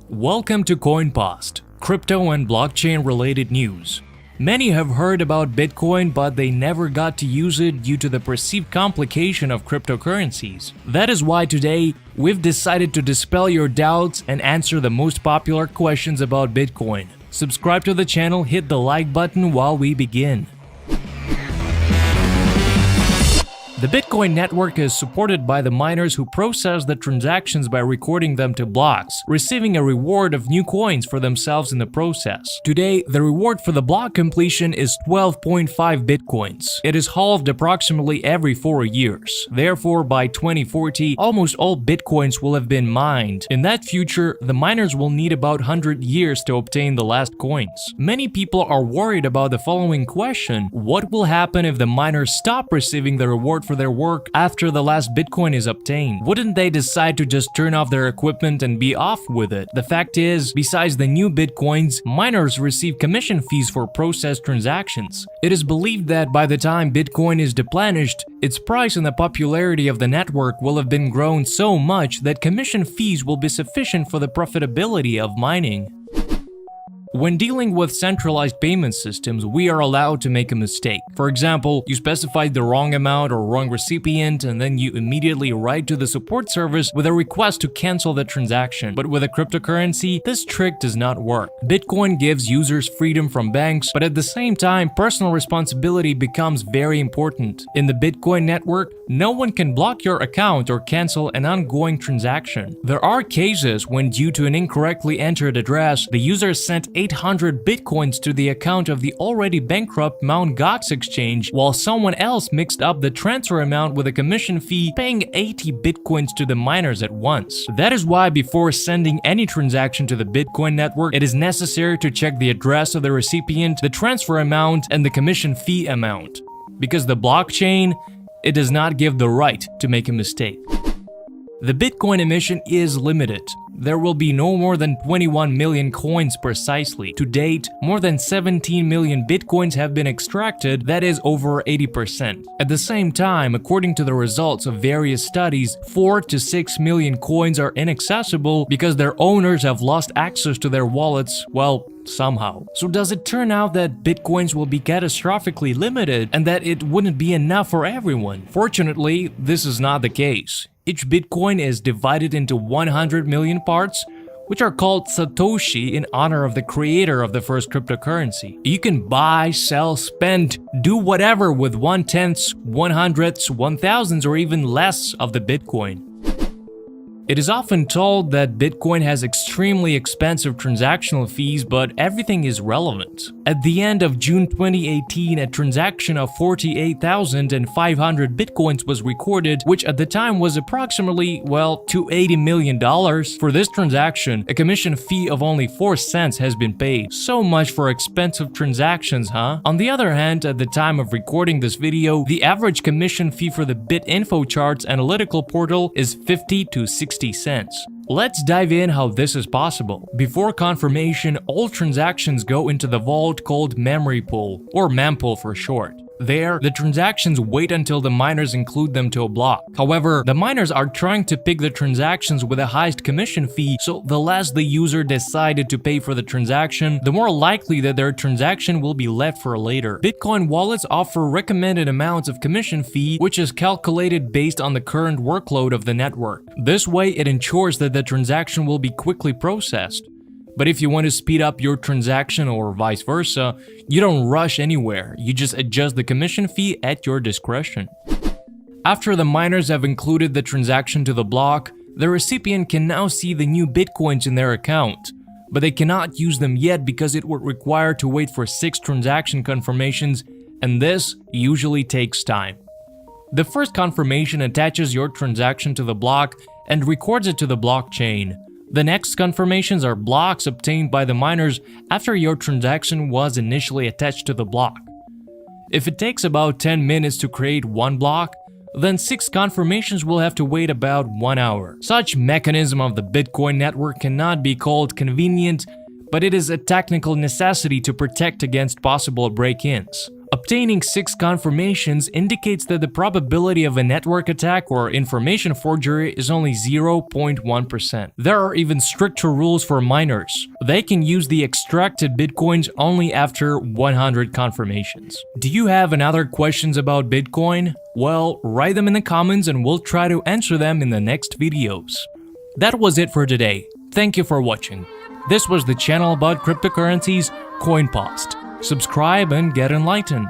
Welcome to CoinPost, crypto and blockchain related news. Many have heard about Bitcoin, but they never got to use it due to the perceived complication of cryptocurrencies. That is why today, we've decided to dispel your doubts and answer the most popular questions about Bitcoin. Subscribe to the channel, hit the like button while we begin. The Bitcoin network is supported by the miners who process the transactions by recording them to blocks, receiving a reward of new coins for themselves in the process. Today, the reward for the block completion is 12.5 Bitcoins. It is halved approximately every 4 years. Therefore, by 2040, almost all Bitcoins will have been mined. In that future, the miners will need about 100 years to obtain the last coins. Many people are worried about the following question: what will happen if the miners stop receiving the reward for their work after the last Bitcoin is obtained? Wouldn't they decide to just turn off their equipment and be off with it? The fact is, besides the new Bitcoins, miners receive commission fees for processed transactions. It is believed that by the time Bitcoin is deplenished, its price and the popularity of the network will have been grown so much that commission fees will be sufficient for the profitability of mining. When dealing with centralized payment systems, we are allowed to make a mistake. For example, you specified the wrong amount or wrong recipient, and then you immediately write to the support service with a request to cancel the transaction. But with a cryptocurrency, this trick does not work. Bitcoin gives users freedom from banks, but at the same time, personal responsibility becomes very important. In the Bitcoin network, no one can block your account or cancel an ongoing transaction. There are cases when, due to an incorrectly entered address, the user sent 800 Bitcoins to the account of the already bankrupt Mt. Gox exchange, while someone else mixed up the transfer amount with a commission fee, paying 80 Bitcoins to the miners at once. That is why before sending any transaction to the Bitcoin network, it is necessary to check the address of the recipient, the transfer amount, and the commission fee amount. Because the blockchain, it does not give the right to make a mistake. The Bitcoin emission is limited. There will be no more than 21 million coins precisely. To date, more than 17 million Bitcoins have been extracted, that is over 80%. At the same time, according to the results of various studies, 4 to 6 million coins are inaccessible because their owners have lost access to their wallets, well, somehow. So does it turn out that Bitcoins will be catastrophically limited and that it wouldn't be enough for everyone? Fortunately, this is not the case. Each Bitcoin is divided into 100 million parts, which are called Satoshi in honor of the creator of the first cryptocurrency. You can buy, sell, spend, do whatever with 1/10, 100ths, 1,000s, or even less of the Bitcoin. It is often told that Bitcoin has extremely expensive transactional fees, but everything is relevant. At the end of June 2018, a transaction of 48,500 Bitcoins was recorded, which at the time was approximately, well, $280 million. For this transaction, a commission fee of only 4 cents has been paid. So much for expensive transactions, huh? On the other hand, at the time of recording this video, the average commission fee for the BitInfo charts analytical portal is 50 to 60 cents. Let's dive in how this is possible. Before confirmation, all transactions go into the vault called memory pool, or mempool for short. There, the transactions wait until the miners include them to a block. However, the miners are trying to pick the transactions with the highest commission fee, so the less the user decided to pay for the transaction, the more likely that their transaction will be left for later. Bitcoin wallets offer recommended amounts of commission fee, which is calculated based on the current workload of the network. This way, it ensures that the transaction will be quickly processed. But if you want to speed up your transaction or vice versa, you don't rush anywhere, you just adjust the commission fee at your discretion. After the miners have included the transaction to the block, the recipient can now see the new Bitcoins in their account. But they cannot use them yet because it would require to wait for 6 transaction confirmations, and this usually takes time. The first confirmation attaches your transaction to the block and records it to the blockchain. The next confirmations are blocks obtained by the miners after your transaction was initially attached to the block. If it takes about 10 minutes to create one block, then 6 confirmations will have to wait about 1 hour. Such mechanism of the Bitcoin network cannot be called convenient, but it is a technical necessity to protect against possible break-ins. Obtaining 6 confirmations indicates that the probability of a network attack or information forgery is only 0.1%. There are even stricter rules for miners. They can use the extracted bitcoins only after 100 confirmations. Do you have another questions about Bitcoin? Well, write them in the comments and we'll try to answer them in the next videos. That was it for today. Thank you for watching. This was the channel about cryptocurrencies, CoinPost. Subscribe and get enlightened.